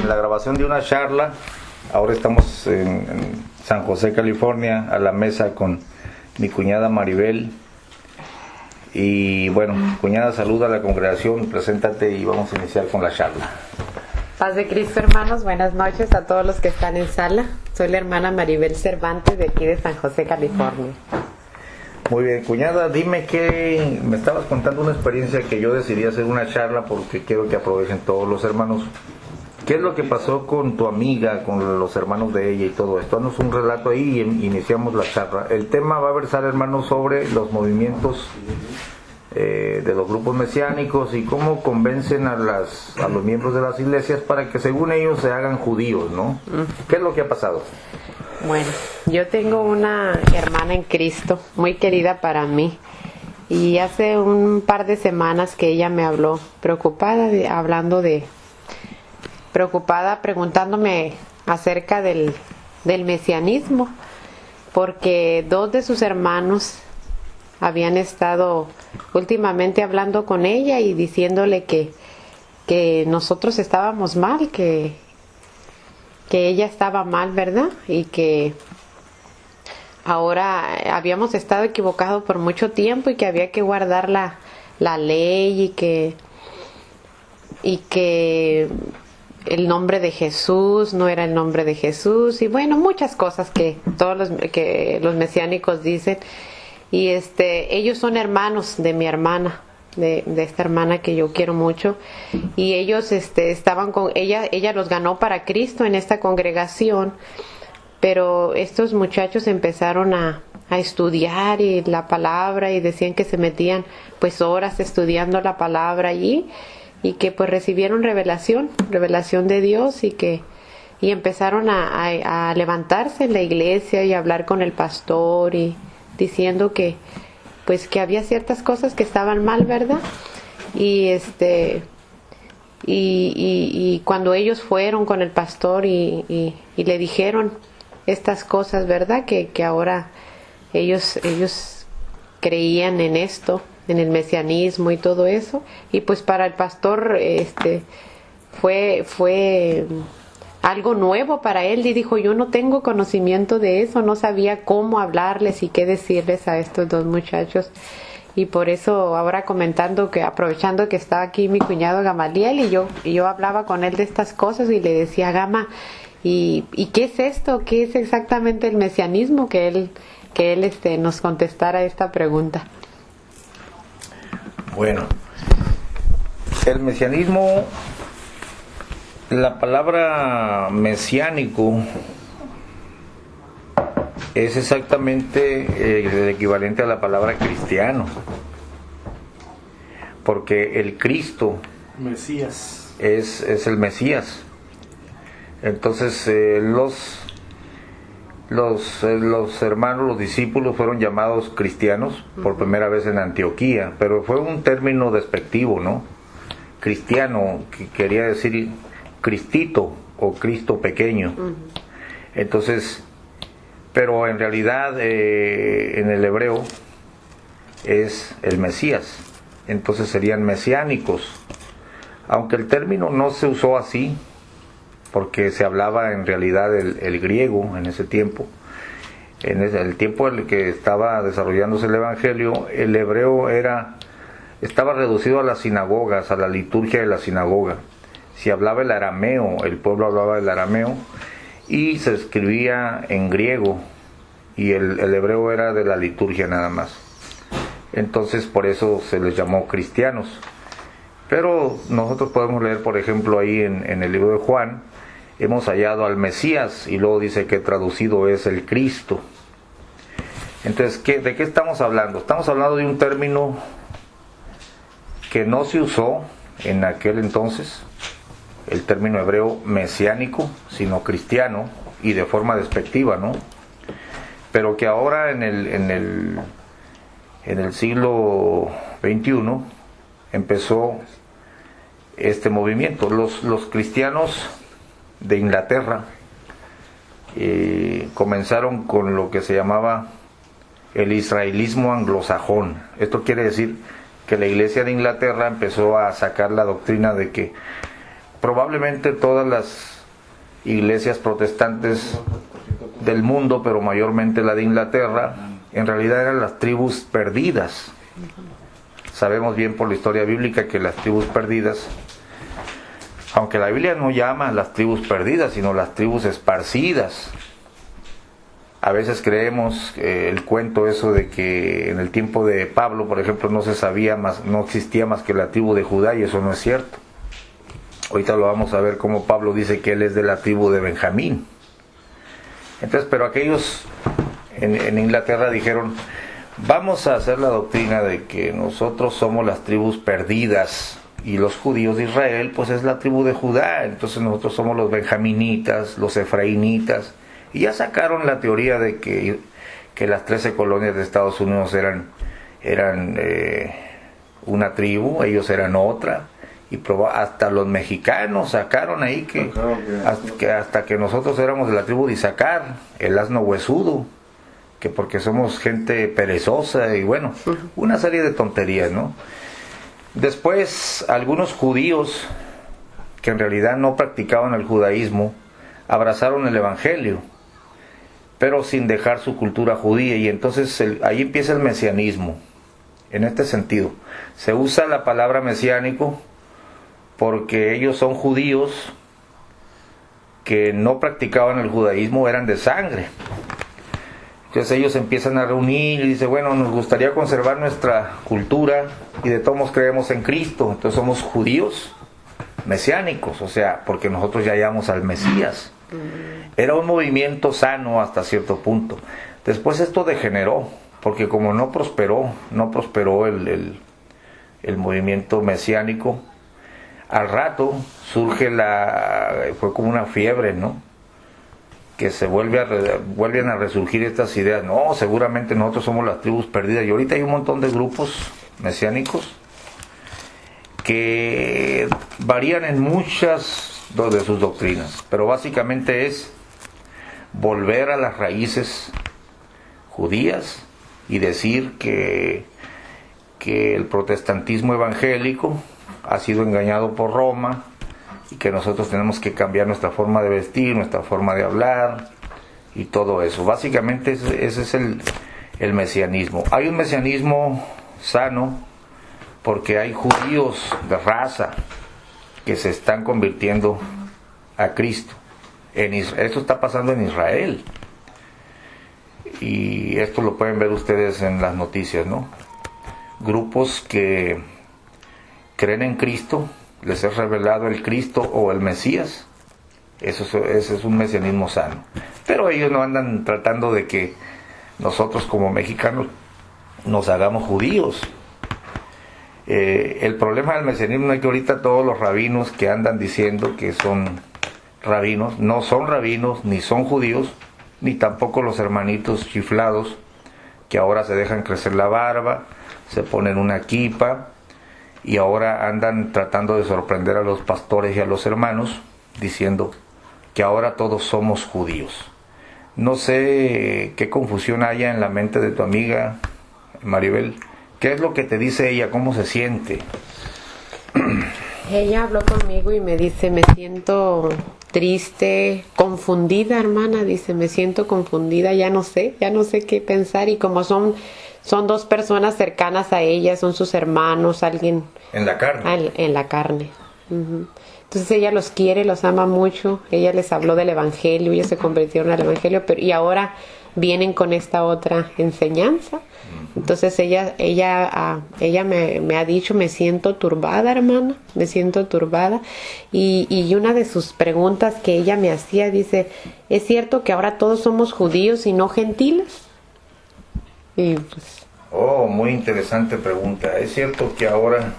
en la grabación de una charla. Ahora estamos en San José, California, a la mesa con mi cuñada Maribel. Y bueno, cuñada, saluda a la congregación, preséntate y vamos a iniciar con la charla. Paz de Cristo, hermanos, buenas noches a todos los que están en sala. Soy la hermana Maribel Cervantes de aquí de San José, California. Muy bien, cuñada, dime que me estabas contando una experiencia que yo decidí hacer una charla porque quiero que aprovechen todos los hermanos. ¿Qué es lo que pasó con tu amiga, con los hermanos de ella y todo esto? Haznos un relato ahí y iniciamos la charla. El tema va a versar, hermanos, sobre los movimientos de los grupos mesiánicos y cómo convencen a los miembros de las iglesias para que según ellos se hagan judíos, ¿no? ¿Qué es lo que ha pasado? Bueno, yo tengo una hermana en Cristo, muy querida para mí. Y hace un par de semanas que ella me habló, preguntándome acerca del mesianismo, porque dos de sus hermanos habían estado últimamente hablando con ella y diciéndole que nosotros estábamos mal, que ella estaba mal, ¿verdad? Y que ahora habíamos estado equivocados por mucho tiempo y que había que guardar la ley y que el nombre de Jesús no era el nombre de Jesús, y bueno, muchas cosas que que los mesiánicos dicen. Y ellos son hermanos de mi hermana, de esta hermana que yo quiero mucho, y ellos estaban con ella los ganó para Cristo en esta congregación, pero estos muchachos empezaron a estudiar y la palabra, y decían que se metían pues horas estudiando la palabra allí, y que pues recibieron revelación de Dios, y empezaron a levantarse en la iglesia y a hablar con el pastor y diciendo que pues que había ciertas cosas que estaban mal, ¿verdad? Y y cuando ellos fueron con el pastor y le dijeron estas cosas, ¿verdad? Que ahora ellos creían en esto, en el mesianismo y todo eso, y pues para el pastor fue algo nuevo para él, y dijo: yo no tengo conocimiento de eso, no sabía cómo hablarles y qué decirles a estos dos muchachos. Y por eso ahora aprovechando que estaba aquí mi cuñado Gamaliel, y yo hablaba con él de estas cosas y le decía: Gama, ¿y qué es esto? ¿Qué es exactamente el mesianismo? Que él nos contestara esta pregunta. Bueno, el mesianismo, la palabra mesiánico es exactamente el equivalente a la palabra cristiano, porque el Cristo Mesías es el Mesías. Entonces los hermanos, los discípulos fueron llamados cristianos por primera vez en Antioquía, pero fue un término despectivo, ¿no? Cristiano, que quería decir Cristito o Cristo pequeño. Entonces, pero en realidad en el hebreo es el Mesías, entonces serían mesiánicos, aunque el término no se usó así, porque se hablaba en realidad el griego en ese tiempo. En el tiempo en el que estaba desarrollándose el evangelio, el hebreo estaba reducido a las sinagogas, a la liturgia de la sinagoga. Si hablaba el arameo, el pueblo hablaba el arameo, y se escribía en griego, y el hebreo era de la liturgia nada más. Entonces por eso se les llamó cristianos. Pero nosotros podemos leer, por ejemplo, ahí en el libro de Juan, hemos hallado al Mesías, y luego dice que traducido es el Cristo. Entonces, ¿de qué estamos hablando? Estamos hablando de un término que no se usó en aquel entonces, el término hebreo mesiánico, sino cristiano, y de forma despectiva, ¿no? Pero que ahora en el siglo XXI empezó este movimiento. Los cristianos de Inglaterra comenzaron con lo que se llamaba el israelismo anglosajón. Esto quiere decir que la iglesia de Inglaterra empezó a sacar la doctrina de que probablemente todas las iglesias protestantes del mundo, pero mayormente la de Inglaterra, en realidad eran las tribus perdidas. Sabemos bien por la historia bíblica que las tribus perdidas, aunque la Biblia no llama a las tribus perdidas, sino las tribus esparcidas. A veces creemos el cuento eso de que en el tiempo de Pablo, por ejemplo, no se sabía más, no existía más que la tribu de Judá, y eso no es cierto. Ahorita lo vamos a ver cómo Pablo dice que él es de la tribu de Benjamín. Entonces, pero aquellos en Inglaterra dijeron, vamos a hacer la doctrina de que nosotros somos las tribus perdidas, y los judíos de Israel pues es la tribu de Judá, entonces nosotros somos los benjaminitas, los efraínitas, y ya sacaron la teoría de que las 13 colonias de Estados Unidos eran una tribu, ellos eran otra, y hasta los mexicanos sacaron ahí que hasta que nosotros éramos de la tribu de Isaacar, el asno huesudo, que porque somos gente perezosa, y bueno, una serie de tonterías, ¿no? Después, algunos judíos que en realidad no practicaban el judaísmo abrazaron el evangelio, pero sin dejar su cultura judía, y entonces ahí empieza el mesianismo. En este sentido, se usa la palabra mesiánico porque ellos son judíos que no practicaban el judaísmo, eran de sangre. Entonces ellos empiezan a reunir y dicen, bueno, nos gustaría conservar nuestra cultura y de todos modos creemos en Cristo, entonces somos judíos mesiánicos, o sea, porque nosotros ya hallamos al Mesías. Era un movimiento sano hasta cierto punto. Después esto degeneró, porque como no prosperó el movimiento mesiánico, al rato surge fue como una fiebre, ¿no? Que se vuelven a resurgir estas ideas. No, seguramente nosotros somos las tribus perdidas. Y ahorita hay un montón de grupos mesiánicos que varían en muchas de sus doctrinas, pero básicamente es volver a las raíces judías y decir que el protestantismo evangélico ha sido engañado por Roma, y que nosotros tenemos que cambiar nuestra forma de vestir, nuestra forma de hablar y todo eso. Básicamente ese es el mesianismo. Hay un mesianismo sano porque hay judíos de raza que se están convirtiendo a Cristo. Esto está pasando en Israel, y esto lo pueden ver ustedes en las noticias, ¿no? Grupos que creen en Cristo, les es revelado el Cristo o el Mesías. Ese es un mesianismo sano, pero ellos no andan tratando de que nosotros como mexicanos nos hagamos judíos. El problema del mesianismo es que ahorita todos los rabinos que andan diciendo que son rabinos no son rabinos, ni son judíos, ni tampoco los hermanitos chiflados que ahora se dejan crecer la barba, se ponen una kipa y ahora andan tratando de sorprender a los pastores y a los hermanos diciendo que ahora todos somos judíos. No sé qué confusión haya en la mente de tu amiga Maribel. ¿Qué es lo que te dice ella? ¿Cómo se siente? Ella habló conmigo y me dice, me siento triste, confundida, hermana, dice, me siento confundida, ya no sé qué pensar, y como son dos personas cercanas a ella, son sus hermanos, alguien en la carne. En la carne. Uh-huh. Entonces ella los quiere, los ama mucho, ella les habló del evangelio, ellos se convirtieron al evangelio, y ahora vienen con esta otra enseñanza. Entonces ella me ha dicho, me siento turbada, hermana, me siento turbada, y una de sus preguntas que ella me hacía, dice, ¿es cierto que ahora todos somos judíos y no gentiles? Y pues, muy interesante pregunta. ¿Es cierto que ahora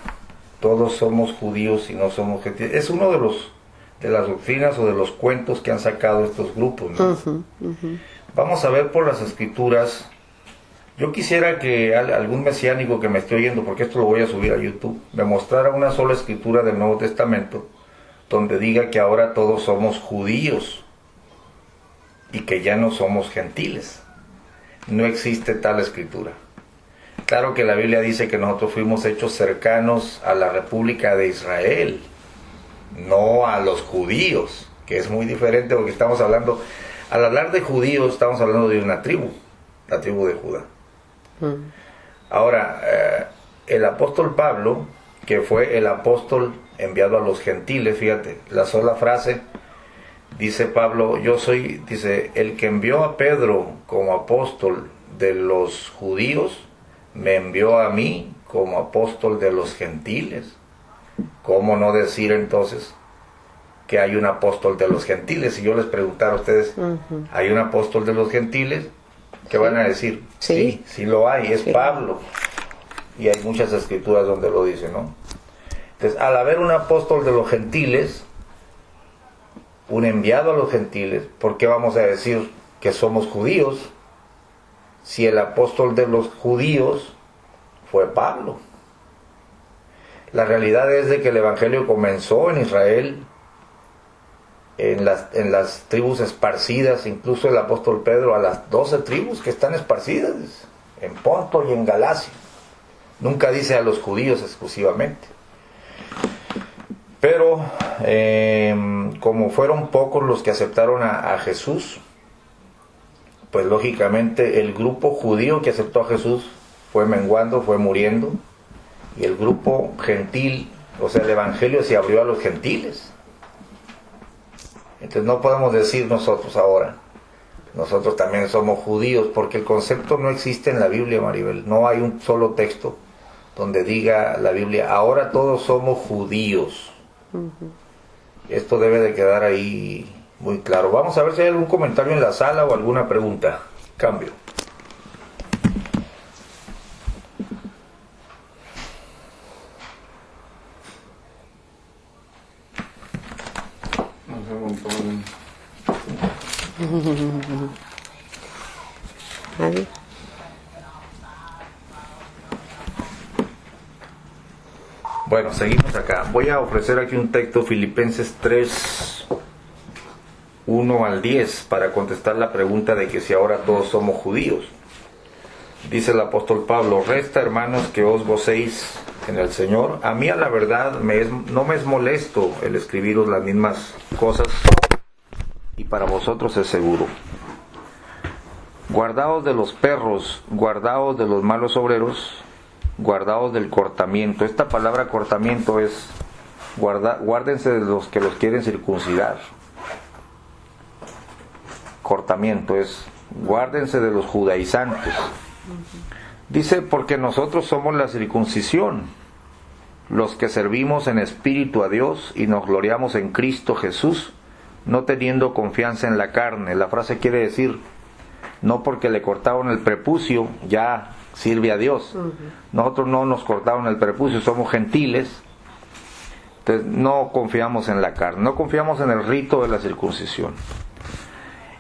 todos somos judíos y no somos gentiles? Es uno de las doctrinas o de los cuentos que han sacado estos grupos, ¿no? uh-huh, uh-huh. Vamos a ver por las escrituras. Yo quisiera que algún mesiánico que me esté oyendo, porque esto lo voy a subir a YouTube, me mostrara una sola escritura del Nuevo Testamento donde diga que ahora todos somos judíos y que ya no somos gentiles. No existe tal escritura. Claro que la Biblia dice que nosotros fuimos hechos cercanos a la República de Israel, no a los judíos, que es muy diferente porque estamos hablando, al hablar de judíos estamos hablando de una tribu, la tribu de Judá. Ahora, el apóstol Pablo, que fue el apóstol enviado a los gentiles, fíjate, la sola frase, dice Pablo, dice, el que envió a Pedro como apóstol de los judíos, me envió a mí como apóstol de los gentiles. ¿Cómo no decir entonces que hay un apóstol de los gentiles? Si yo les preguntara a ustedes, ¿hay un apóstol de los gentiles? ¿Qué van a decir? Sí, sí lo hay, es Pablo. Y hay muchas escrituras donde lo dice, ¿no? Entonces, al haber un apóstol de los gentiles, un enviado a los gentiles, ¿por qué vamos a decir que somos judíos si el apóstol de los judíos fue Pablo? La realidad es de que el evangelio comenzó en Israel, en las tribus esparcidas, incluso el apóstol Pedro a las 12 tribus que están esparcidas en Ponto y en Galacia. Nunca dice a los judíos exclusivamente. Pero como fueron pocos los que aceptaron a Jesús, pues lógicamente el grupo judío que aceptó a Jesús fue menguando, fue muriendo, y el grupo gentil, o sea, el evangelio se abrió a los gentiles. Entonces no podemos decir nosotros ahora, nosotros también somos judíos, porque el concepto no existe en la Biblia, Maribel. No hay un solo texto donde diga la Biblia, ahora todos somos judíos. Esto debe de quedar ahí muy claro. Vamos a ver si hay algún comentario en la sala o alguna pregunta. Cambio. ¿Nadie? Bueno, seguimos acá. Voy a ofrecer aquí un texto, Filipenses 3, 1 al 10, para contestar la pregunta de que si ahora todos somos judíos. Dice el apóstol Pablo, resta, hermanos, que os gocéis en el Señor. A mí, a la verdad, no me es molesto el escribiros las mismas cosas, y para vosotros es seguro. Guardaos de los perros, guardaos de los malos obreros, guardaos del cortamiento. Esta palabra cortamiento es guárdense de los que los quieren circuncidar. Cortamiento es guárdense de los judaizantes. Dice, porque nosotros somos la circuncisión, los que servimos en espíritu a Dios y nos gloriamos en Cristo Jesús, no teniendo confianza en la carne. La frase quiere decir, no porque le cortaron el prepucio ya sirve a Dios. Nosotros no nos cortaron el prepucio, somos gentiles, entonces no confiamos en la carne, no confiamos en el rito de la circuncisión.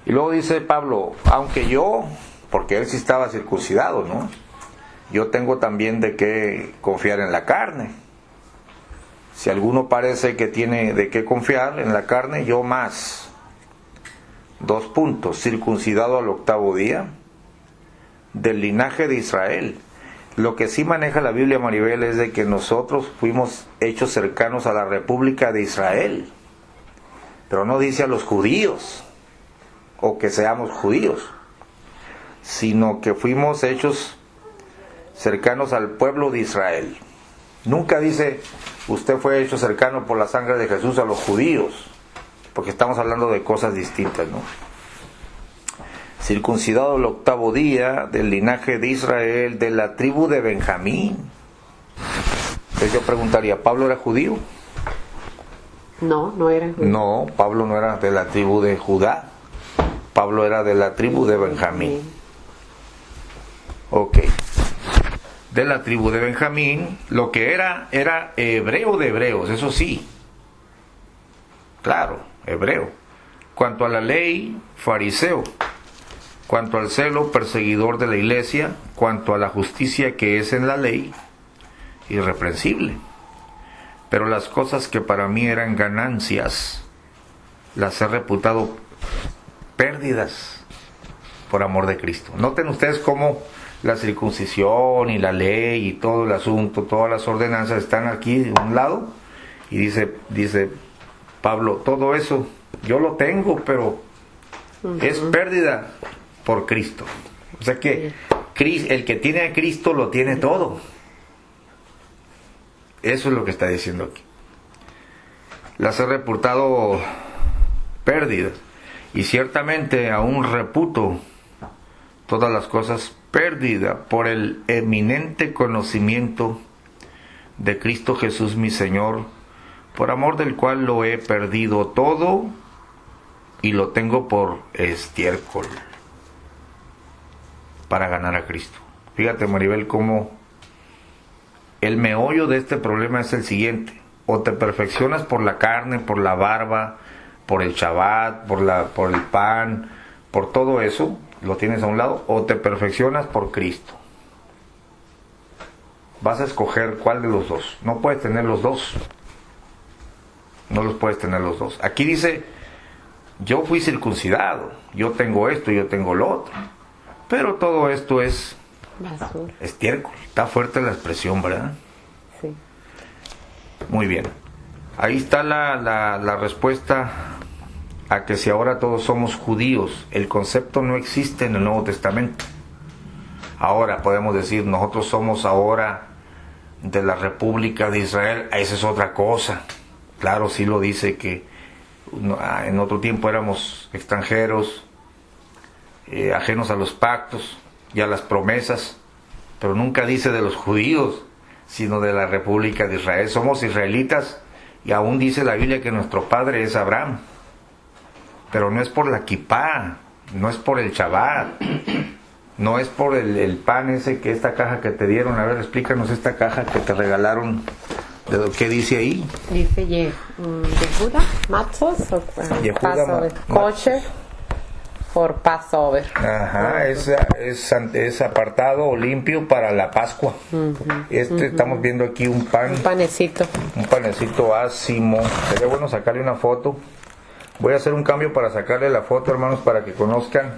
Y luego dice Pablo, aunque yo, porque él sí estaba circuncidado, ¿no? Yo tengo también de qué confiar en la carne. Si alguno parece que tiene de qué confiar en la carne, yo más. 2 puntos, circuncidado al 8º día, del linaje de Israel. Lo que sí maneja la Biblia, Maribel, es de que nosotros fuimos hechos cercanos a la República de Israel, pero no dice a los judíos o que seamos judíos, sino que fuimos hechos cercanos al pueblo de Israel. Nunca dice usted fue hecho cercano por la sangre de Jesús a los judíos, porque estamos hablando de cosas distintas, ¿no? Circuncidado el 8º día, del linaje de Israel, de la tribu de Benjamín. Entonces yo preguntaría, ¿Pablo era judío? No, no era judío. No, Pablo no era de la tribu de Judá. Pablo era de la tribu de Benjamín. Ok. De la tribu de Benjamín, lo que era hebreo de hebreos, eso sí. Claro, hebreo. Cuanto a la ley, fariseo. Cuanto al celo, perseguidor de la iglesia. Cuanto a la justicia que es en la ley, irreprensible. Pero las cosas que para mí eran ganancias, las he reputado pérdidas por amor de Cristo. Noten ustedes cómo la circuncisión y la ley y todo el asunto, todas las ordenanzas están aquí de un lado, y dice Pablo, todo eso yo lo tengo, pero es pérdida por Cristo. O sea que el que tiene a Cristo lo tiene todo. Eso es lo que está diciendo aquí. Las he reputado pérdidas, y ciertamente aún reputo todas las cosas pérdidas por el eminente conocimiento de Cristo Jesús mi Señor, por amor del cual lo he perdido todo y lo tengo por estiércol para ganar a Cristo. Fíjate, Maribel, cómo el meollo de este problema es el siguiente: o te perfeccionas por la carne, por la barba, por el Shabbat, por el pan, por todo eso, lo tienes a un lado, o te perfeccionas por Cristo. Vas a escoger cuál de los dos. No puedes tener los dos. No los puedes tener los dos. Aquí dice, yo fui circuncidado, yo tengo esto, yo tengo lo otro. Pero todo esto es basura. Estiércol. Está fuerte la expresión, ¿verdad? Sí. Muy bien. Ahí está la respuesta a que si ahora todos somos judíos, el concepto no existe en el Nuevo Testamento. Ahora podemos decir, nosotros somos ahora de la República de Israel. Esa es otra cosa. Claro, sí lo dice que en otro tiempo éramos extranjeros, ajenos a los pactos y a las promesas, pero nunca dice de los judíos, sino de la República de Israel. Somos israelitas, y aún dice la Biblia que nuestro padre es Abraham, pero no es por la kipá, no es por el Shabbat, no es por el pan ese, que esta caja que te dieron. A ver, explícanos esta caja que te regalaron. ¿Qué dice ahí? Dice Yehuda Matzos o Yehuda Passover. Kosher for Passover. Ajá, es apartado o limpio para la Pascua. Estamos viendo aquí un pan. Un panecito. Un panecito ácimo. Sería bueno sacarle una foto. Voy a hacer un cambio para sacarle la foto, hermanos, para que conozcan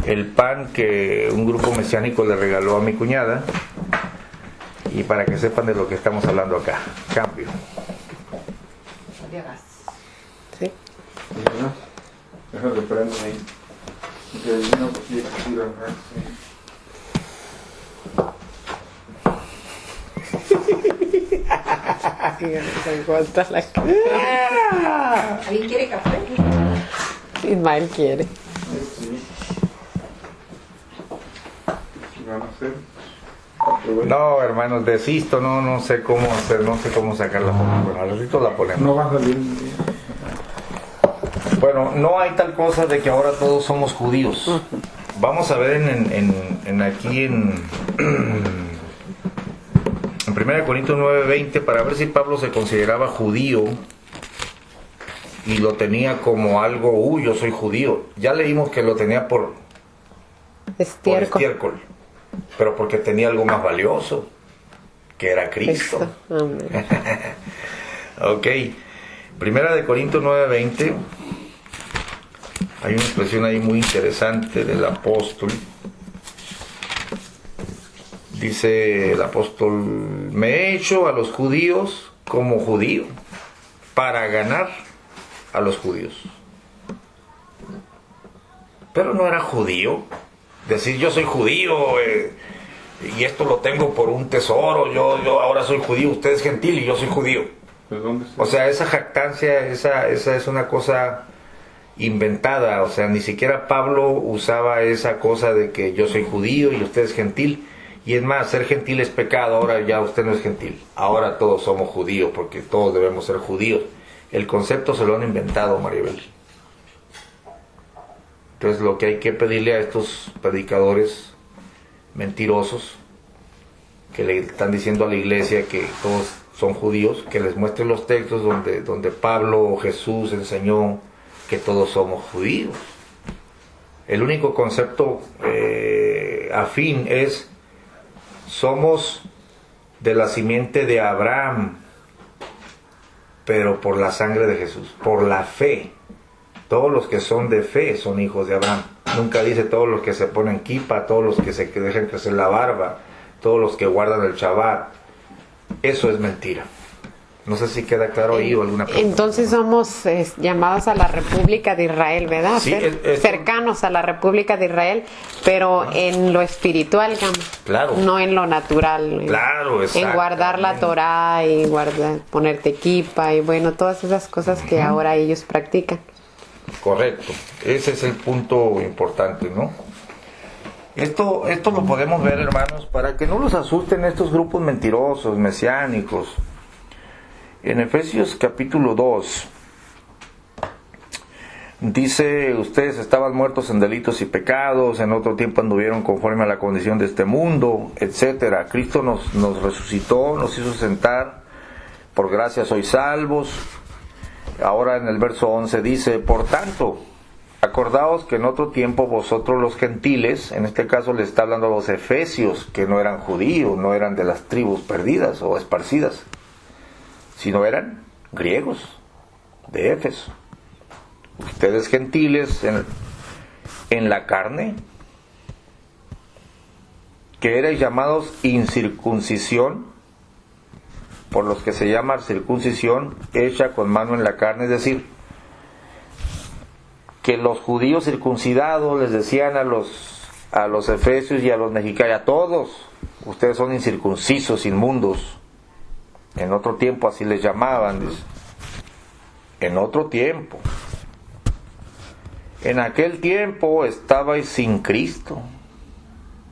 el pan que un grupo mesiánico le regaló a mi cuñada, y para que sepan de lo que estamos hablando acá. Cambio. Sí. Déjalo prendo ahí. ¿Alguien quiere café? Ismael quiere. No, hermanos, desisto, no sé cómo hacer, no sé cómo sacar la foto. Bueno, al ratito la ponemos. No va a salir. Bueno, no hay tal cosa de que ahora todos somos judíos. Vamos a ver aquí en 1 Corintios 9:20, para ver si Pablo se consideraba judío y lo tenía como algo, yo soy judío. Ya leímos que lo tenía por estiércol, pero porque tenía algo más valioso, que era Cristo. Amén. Ok, 1 Corintios 9:20. Hay una expresión ahí muy interesante del apóstol. Dice el apóstol, me he hecho a los judíos como judío para ganar a los judíos. Pero no era judío. Decir yo soy judío y esto lo tengo por un tesoro, yo ahora soy judío, usted es gentil y yo soy judío. ¿De dónde se... O sea, esa jactancia, esa es una cosa inventada. O sea, ni siquiera Pablo usaba esa cosa de que yo soy judío y usted es gentil. Y es más, ser gentil es pecado, ahora ya usted no es gentil. Ahora todos somos judíos porque todos debemos ser judíos. El concepto se lo han inventado, Maribel. Entonces lo que hay que pedirle a estos predicadores mentirosos que le están diciendo a la iglesia que todos son judíos, que les muestren los textos donde Pablo o Jesús enseñó que todos somos judíos. El único concepto afín es: somos de la simiente de Abraham, pero por la sangre de Jesús, por la fe. Todos los que son de fe son hijos de Abraham. Nunca dice todos los que se ponen kipa, todos los que se dejan crecer la barba, todos los que guardan el Shabbat. Eso es mentira. No sé si queda claro ahí o alguna pregunta. Entonces somos llamados a la República de Israel, ¿verdad? Sí, cercanos a la República de Israel, pero en lo espiritual, claro, no en lo natural. Claro, en guardar la Torá y ponerte equipa y bueno, todas esas cosas que ahora ellos practican. Correcto, ese es el punto importante, ¿no? Esto lo podemos ver, hermanos, para que no los asusten estos grupos mentirosos, mesiánicos. En Efesios capítulo 2 dice: ustedes estaban muertos en delitos y pecados, en otro tiempo anduvieron conforme a la condición de este mundo, etcétera. Cristo nos resucitó, nos hizo sentar, por gracia sois salvos. Ahora en el verso 11 dice: por tanto, acordaos que en otro tiempo vosotros los gentiles, en este caso le está hablando a los efesios, que no eran judíos, no eran de las tribus perdidas o esparcidas, sino eran griegos de Éfeso. Ustedes gentiles en la carne, que erais llamados incircuncisión, por los que se llama circuncisión hecha con mano en la carne, es decir, que los judíos circuncidados les decían a los efesios y a los mexicanos, a todos, ustedes son incircuncisos, inmundos. En otro tiempo así les llamaban, dice. En otro tiempo. En aquel tiempo estabais sin Cristo.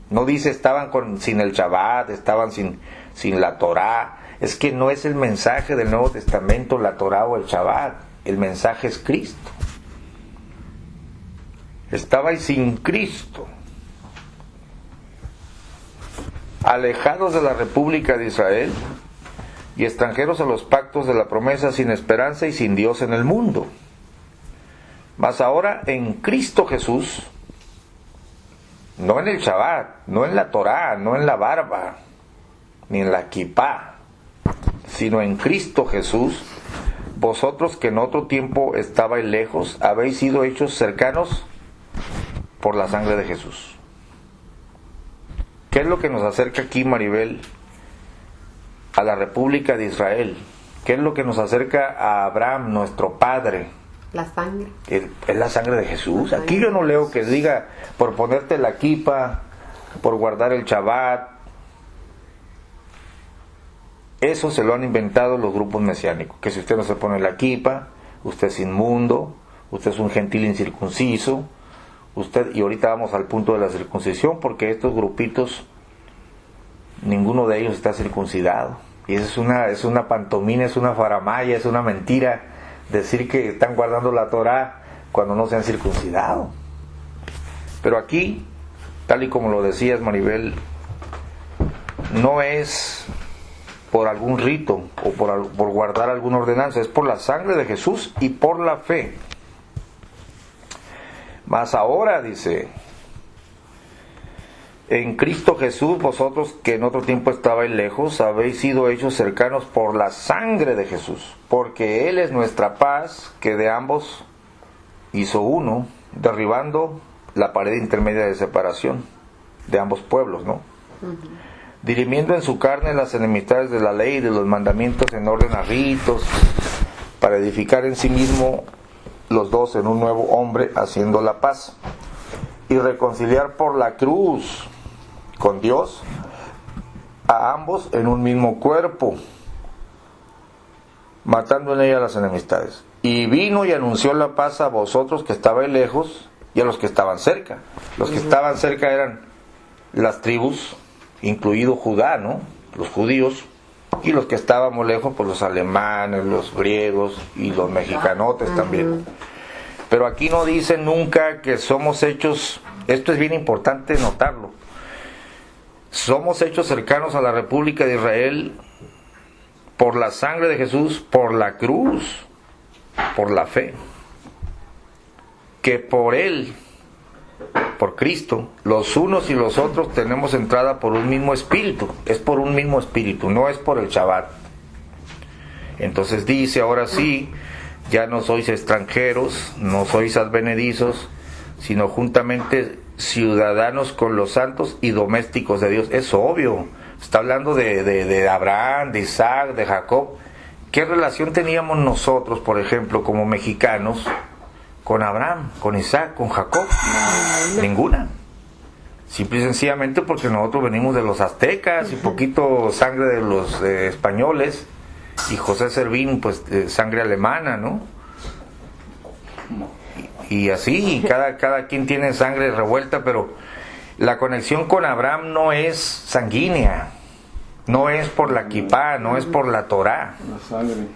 No dice estaban sin el Shabbat, estaban sin la Torá. Es que no es el mensaje del Nuevo Testamento la Torá o el Shabbat. El mensaje es Cristo. Estabais sin Cristo, alejados de la República de Israel y extranjeros a los pactos de la promesa, sin esperanza y sin Dios en el mundo. Mas ahora en Cristo Jesús, no en el Shabbat, no en la Torá, no en la barba, ni en la kipá, sino en Cristo Jesús, vosotros que en otro tiempo estabais lejos, habéis sido hechos cercanos por la sangre de Jesús. ¿Qué es lo que nos acerca aquí, Maribel, a la República de Israel? ¿Qué es lo que nos acerca a Abraham, nuestro padre? La sangre. Es la sangre de Jesús. Aquí yo no leo que diga por ponerte la kipa, por guardar el Shabbat. Eso se lo han inventado los grupos mesiánicos. Que si usted no se pone la kipa, usted es inmundo, usted es un gentil incircunciso. Y ahorita vamos al punto de la circuncisión, porque estos grupitos, ninguno de ellos está circuncidado. Y eso es una pantomima, es una faramaya, es una mentira decir que están guardando la Torá cuando no se han circuncidado. Pero aquí, tal y como lo decías, Maribel, no es por algún rito o por guardar alguna ordenanza, es por la sangre de Jesús y por la fe. Mas ahora, dice, en Cristo Jesús, vosotros que en otro tiempo estabais lejos, habéis sido hechos cercanos por la sangre de Jesús, porque Él es nuestra paz, que de ambos hizo uno, derribando la pared intermedia de separación de ambos pueblos, ¿no? Dirimiendo en su carne las enemistades de la ley y de los mandamientos en orden a ritos, para edificar en sí mismo los dos en un nuevo hombre, haciendo la paz, y reconciliar por la cruz con Dios a ambos en un mismo cuerpo, matando en ella las enemistades. Y vino y anunció la paz a vosotros que estabais lejos y a los que estaban cerca. Los que estaban cerca eran las tribus, incluido Judá, ¿no? Los judíos. Y los que estábamos lejos, pues los alemanes, los griegos y los mexicanotes también. Pero aquí no dice nunca que somos hechos, esto es bien importante notarlo, somos hechos cercanos a la República de Israel por la sangre de Jesús, por la cruz, por la fe. Que por Él, por Cristo, los unos y los otros tenemos entrada por un mismo espíritu. Es por un mismo espíritu, no es por el Shabbat. Entonces dice, ahora sí, ya no sois extranjeros, no sois advenedizos, sino juntamente ciudadanos con los santos y domésticos de Dios. Es obvio, está hablando de Abraham, de Isaac, de Jacob, ¿Qué relación teníamos nosotros, por ejemplo, como mexicanos, con Abraham, con Isaac, con Jacob? Ninguna. Simple y sencillamente porque nosotros venimos de los aztecas y poquito sangre de los españoles, y José Servín, pues sangre alemana, ¿no? Y así, cada quien tiene sangre revuelta, pero la conexión con Abraham no es sanguínea. No es por la kipá, no es por la Torá,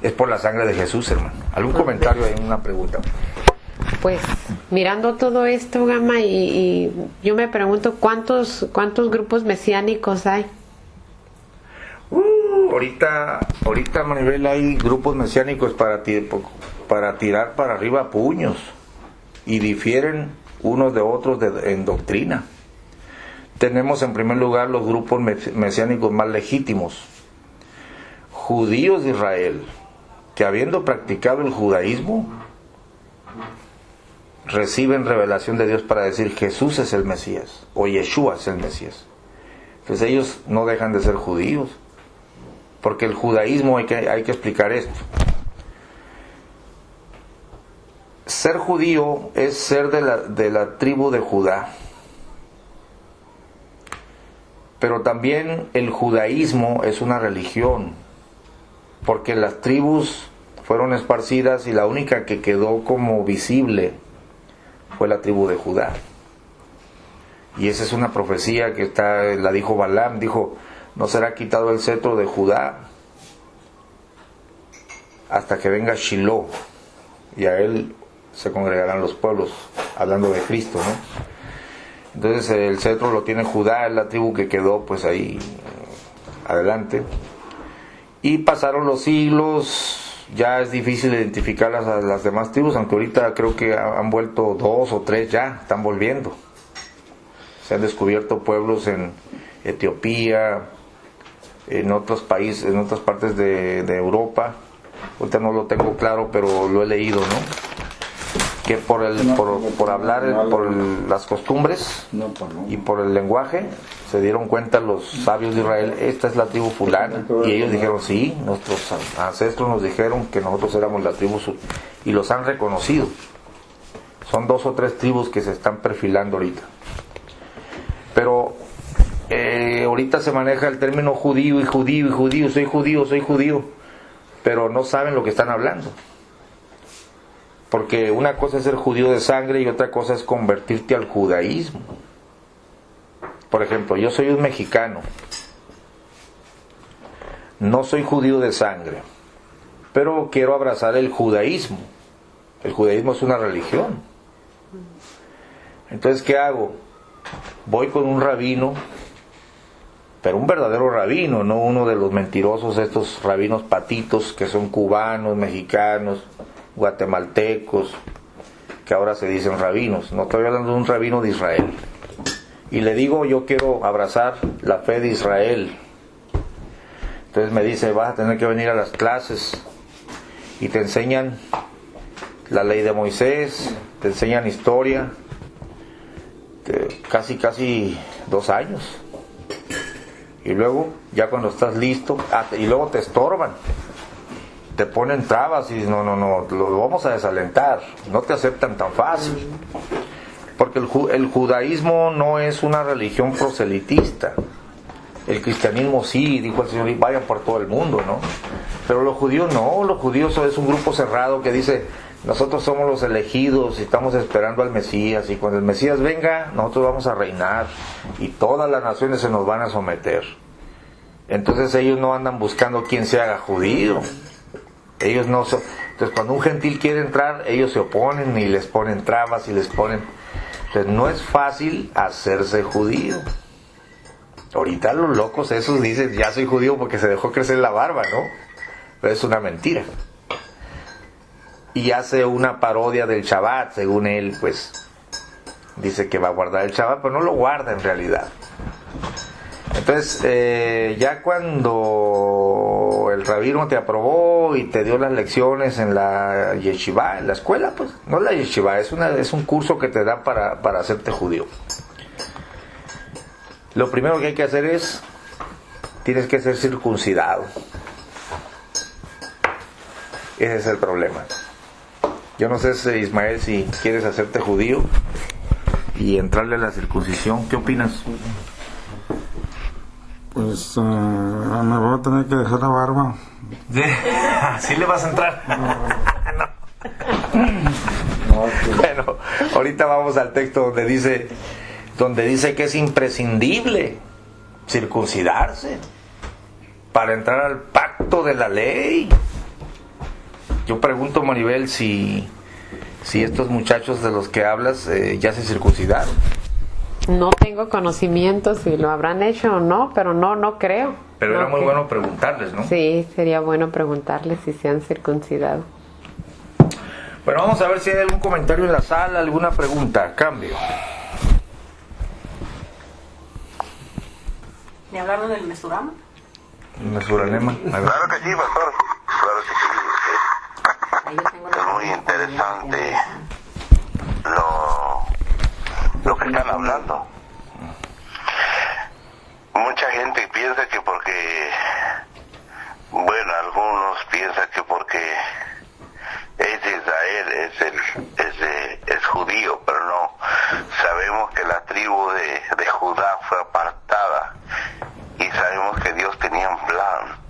es por la sangre de Jesús, hermano. ¿Algún comentario ahí, una pregunta? Pues mirando todo esto, Gama, y yo me pregunto cuántos grupos mesiánicos hay. Ahorita, Maribel, hay grupos mesiánicos para tirar para arriba puños, y difieren unos de otros en doctrina. Tenemos en primer lugar los grupos mesiánicos más legítimos, judíos de Israel, que habiendo practicado el judaísmo, reciben revelación de Dios para decir Jesús es el Mesías, o Yeshua es el Mesías. Entonces ellos no dejan de ser judíos, porque el judaísmo hay que explicar esto. Ser judío es ser de la tribu de Judá. Pero también el judaísmo es una religión, porque las tribus fueron esparcidas y la única que quedó como visible fue la tribu de Judá. Y esa es una profecía que la dijo Balaam, dijo, no será quitado el cetro de Judá hasta que venga Shiloh, y a él se congregarán los pueblos, hablando de Cristo, ¿no? Entonces el cetro lo tiene Judá, es la tribu que quedó pues ahí adelante. Y pasaron los siglos, ya es difícil identificar las demás tribus, aunque ahorita creo que han vuelto 2 o 3 ya, están volviendo. Se han descubierto pueblos en Etiopía, en otros países, en otras partes de Europa. Ahorita no lo tengo claro, pero lo he leído, ¿no? Que por hablar, por las costumbres y por el lenguaje, se dieron cuenta los sabios de Israel, esta es la tribu fulana, y ellos dijeron, sí, nuestros ancestros nos dijeron que nosotros éramos la tribu y los han reconocido. Son 2 o 3 tribus que se están perfilando ahorita. Pero ahorita se maneja el término judío, soy judío, pero no saben lo que están hablando. Porque una cosa es ser judío de sangre y otra cosa es convertirte al judaísmo. Por ejemplo, yo soy un mexicano, no soy judío de sangre, pero quiero abrazar el judaísmo. El judaísmo es una religión. Entonces, ¿qué hago? Voy con un rabino, pero un verdadero rabino, no uno de los mentirosos, estos rabinos patitos que son cubanos, mexicanos, guatemaltecos, que ahora se dicen rabinos. No estoy hablando de un rabino de Israel. Y le digo, yo quiero abrazar la fe de Israel. Entonces me dice, vas a tener que venir a las clases, y te enseñan la ley de Moisés, te enseñan historia, casi 2 años. Y luego, ya cuando estás listo, y luego te estorban, te ponen trabas y no, lo vamos a desalentar, no te aceptan tan fácil. Porque el judaísmo no es una religión proselitista. El cristianismo sí, dijo el Señor, y vayan por todo el mundo, ¿no? Pero los judíos no, los judíos es un grupo cerrado que dice, nosotros somos los elegidos y estamos esperando al Mesías, y cuando el Mesías venga, nosotros vamos a reinar y todas las naciones se nos van a someter. Entonces ellos no andan buscando quién se haga judío. Ellos no son. Entonces cuando un gentil quiere entrar, ellos se oponen y les ponen trabas y les ponen. Entonces no es fácil hacerse judío. Ahorita los locos esos dicen, ya soy judío porque se dejó crecer la barba, ¿no? Pero es una mentira. Y hace una parodia del Shabbat, según él, pues dice que va a guardar el Shabbat, pero no lo guarda en realidad. Entonces, ya cuando el rabino te aprobó y te dio las lecciones en la yeshiva, en la escuela, pues, no la yeshiva, es un curso que te da para hacerte judío. Lo primero que hay que hacer tienes que ser circuncidado. Ese es el problema. Yo no sé, Ismael, si quieres hacerte judío y entrarle a la circuncisión. ¿Qué opinas? Pues me voy a tener que dejar la barba. ¿Sí le vas a entrar? Bueno, ahorita vamos al texto donde dice que es imprescindible circuncidarse para entrar al pacto de la ley. Yo pregunto, Maribel, si estos muchachos de los que hablas ya se circuncidaron. No tengo conocimiento si lo habrán hecho o no, pero no creo. Pero no era muy creo. bueno preguntarles, ¿no? Sí, sería bueno preguntarles si se han circuncidado. Bueno, vamos a ver si hay algún comentario en la sala, alguna pregunta. Cambio. ¿Me hablaron del mesurama? Mesuranema. Claro que sí, pastor. Claro que sí. Es muy interesante lo que están hablando. Mucha gente piensa que porque, bueno, algunos piensan que porque es de Israel, es judío, pero no. Sabemos que la tribu de Judá fue apartada y sabemos que Dios tenía un plan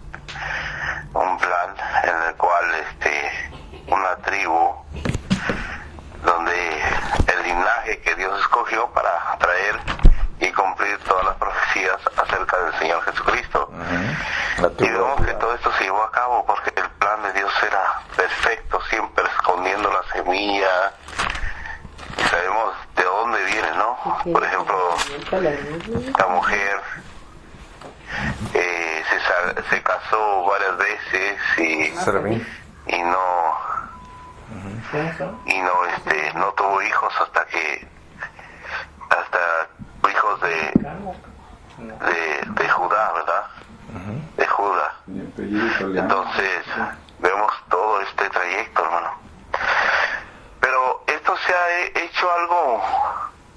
en el cual una tribu donde el linaje que Dios escogió para traer y cumplir todas las profecías acerca del Señor Jesucristo. Y vemos que todo esto se llevó a cabo porque el plan de Dios era perfecto, siempre escondiendo la semilla. Y sabemos de dónde viene, ¿no? Por ejemplo, la mujer se casó varias veces y no tuvo hijos hasta hijos de Judá, ¿verdad? De Judá. Entonces vemos todo este trayecto, hermano. Pero esto se ha hecho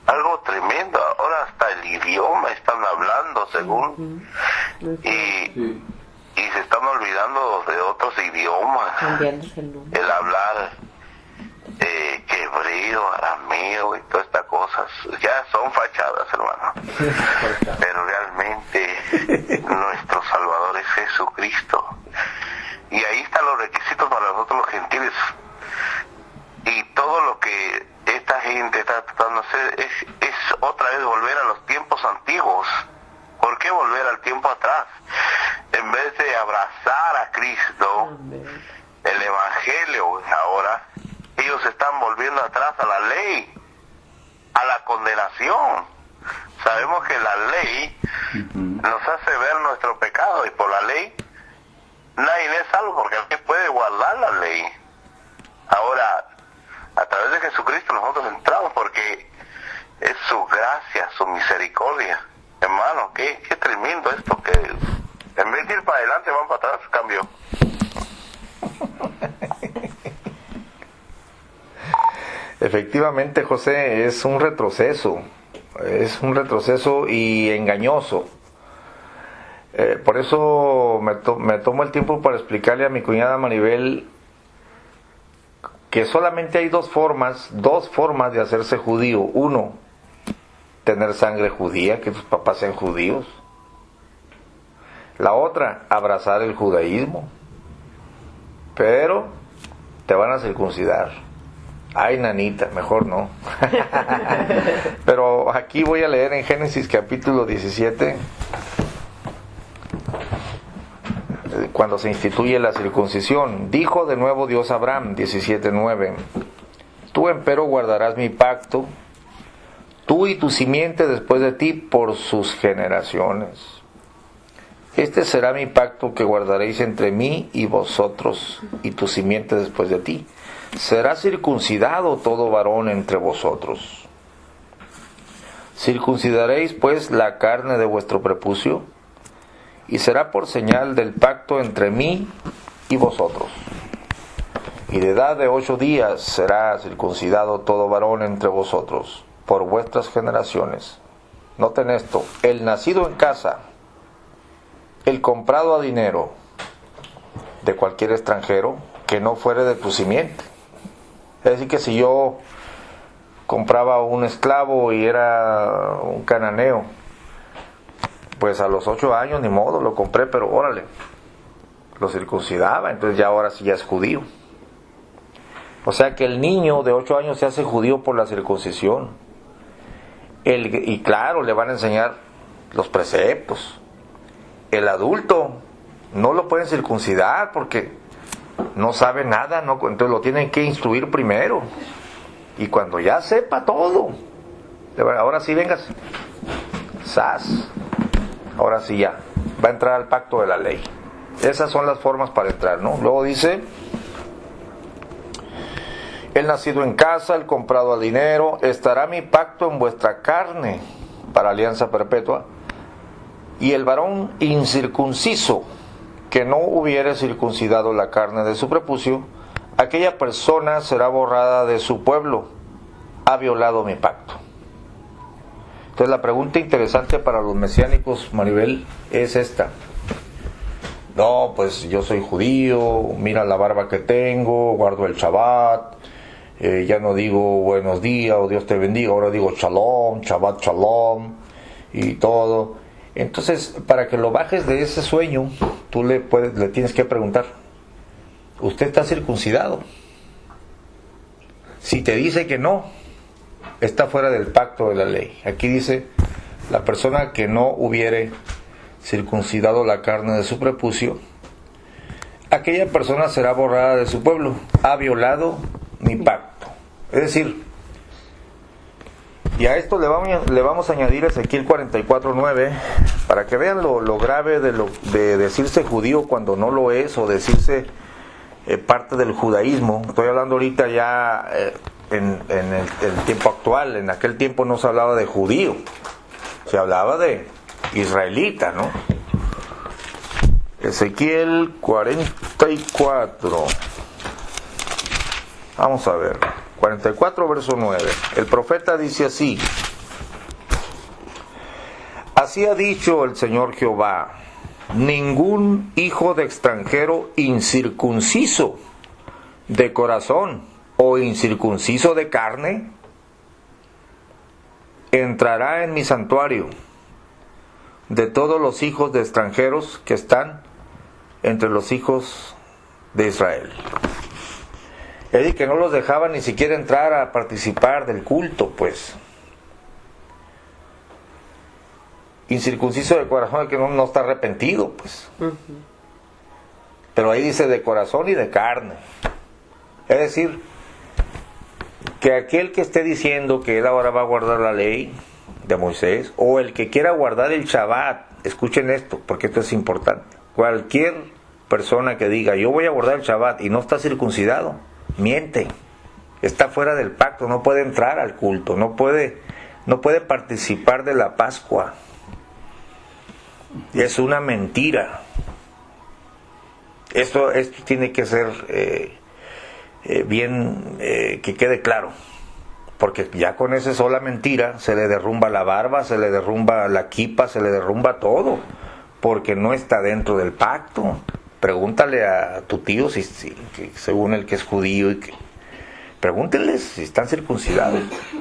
algo tremendo. Ahora hasta el idioma están hablando según y se están olvidando de otros idiomas. El hablar hebreo, arameo y todas estas cosas ya son fachadas, hermano. Pero realmente nuestro Salvador es Jesucristo. Y ahí están los requisitos para nosotros los gentiles. Y todo lo que esta gente está tratando de hacer es otra vez volver a los tiempos antiguos. ¿Por qué volver al tiempo atrás? En vez de abrazar a Cristo, el Evangelio ahora, ellos están volviendo atrás a la ley, a la condenación. Sabemos que la ley nos hace ver nuestro pecado y por la ley nadie es salvo porque alguien puede guardar la ley. Ahora, a través de Jesucristo nosotros entramos porque es su gracia, su misericordia. Hermano, qué tremendo esto, que en vez de ir para adelante van para atrás, cambio. Efectivamente, José, es un retroceso y engañoso. Por eso me tomo el tiempo para explicarle a mi cuñada Maribel que solamente hay dos formas de hacerse judío. Uno, tener sangre judía, que tus papás sean judíos. La otra, abrazar el judaísmo. Pero te van a circuncidar. Ay, nanita, mejor no. Pero aquí voy a leer en Génesis capítulo 17, cuando se instituye la circuncisión. Dijo de nuevo Dios a Abraham, 17:9: Tú empero guardarás mi pacto, tú y tu simiente después de ti por sus generaciones. Este será mi pacto que guardaréis entre mí y vosotros y tu simiente después de ti. Será circuncidado todo varón entre vosotros. Circuncidaréis pues la carne de vuestro prepucio, y será por señal del pacto entre mí y vosotros. Y de edad de 8 días será circuncidado todo varón entre vosotros, por vuestras generaciones. Noten esto: el nacido en casa, el comprado a dinero de cualquier extranjero, que no fuere de tu simiente. Es decir, que si yo compraba un esclavo y era un cananeo, pues a los 8 años, ni modo, lo compré, pero órale, lo circuncidaba, entonces ya ahora sí ya es judío. O sea que el niño de 8 años se hace judío por la circuncisión. Y claro, le van a enseñar los preceptos. El adulto no lo pueden circuncidar porque no sabe nada, no, entonces lo tienen que instruir primero. Y cuando ya sepa todo, ahora sí vengas, ¡zas! Ahora sí ya, va a entrar al pacto de la ley. Esas son las formas para entrar, ¿no? Luego dice: el nacido en casa, el comprado a dinero, estará mi pacto en vuestra carne para alianza perpetua, y el varón incircunciso que no hubiere circuncidado la carne de su prepucio, aquella persona será borrada de su pueblo, ha violado mi pacto. Entonces la pregunta interesante para los mesiánicos, Maribel, es esta. No, pues yo soy judío, mira la barba que tengo, guardo el Shabbat, ya no digo buenos días o Dios te bendiga, ahora digo Shalom, Shabbat Shalom y todo. Entonces, para que lo bajes de ese sueño, tú le tienes que preguntar: ¿usted está circuncidado? Si te dice que no, está fuera del pacto de la ley. Aquí dice: la persona que no hubiere circuncidado la carne de su prepucio, aquella persona será borrada de su pueblo, ha violado mi pacto. Es decir, y a esto le vamos a añadir Ezequiel 44:9, para que vean lo grave de decirse judío cuando no lo es, o decirse parte del judaísmo. Estoy hablando ahorita ya en el tiempo actual. En aquel tiempo no se hablaba de judío, se hablaba de israelita, ¿no? Ezequiel 44. Vamos a ver. 44 verso 9. El profeta dice así: así ha dicho el Señor Jehová: ningún hijo de extranjero incircunciso de corazón o incircunciso de carne entrará en mi santuario de todos los hijos de extranjeros que están entre los hijos de Israel. Es decir, que no los dejaban ni siquiera entrar a participar del culto, pues. Incircunciso de corazón, el que no está arrepentido, pues. Pero ahí dice de corazón y de carne. Es decir, que aquel que esté diciendo que él ahora va a guardar la ley de Moisés, o el que quiera guardar el Shabbat, escuchen esto, porque esto es importante. Cualquier persona que diga yo voy a guardar el Shabbat y no está circuncidado, miente, está fuera del pacto, no puede entrar al culto, no puede participar de la Pascua. Es una mentira. Esto tiene que ser bien, que quede claro, porque ya con esa sola mentira se le derrumba la barba, se le derrumba la kipa, se le derrumba todo, porque no está dentro del pacto. Pregúntale a tu tío, si según el que es judío, pregúntenles si están circuncidados.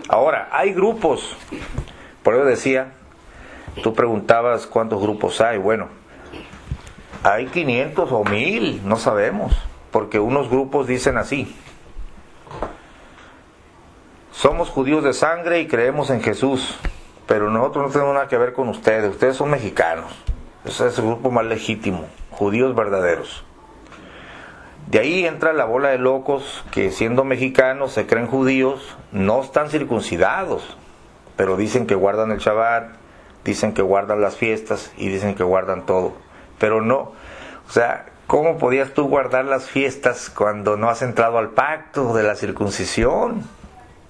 Ahora, hay grupos, por eso decía, tú preguntabas cuántos grupos hay. Bueno, hay 500 o 1000, no sabemos, porque unos grupos dicen así: somos judíos de sangre y creemos en Jesús, pero nosotros no tenemos nada que ver con ustedes son mexicanos. Ese es el grupo más legítimo, judíos verdaderos. De ahí entra la bola de locos que, siendo mexicanos, se creen judíos, no están circuncidados, pero dicen que guardan el Shabbat, dicen que guardan las fiestas y dicen que guardan todo, pero no. O sea, ¿cómo podías tú guardar las fiestas cuando no has entrado al pacto de la circuncisión?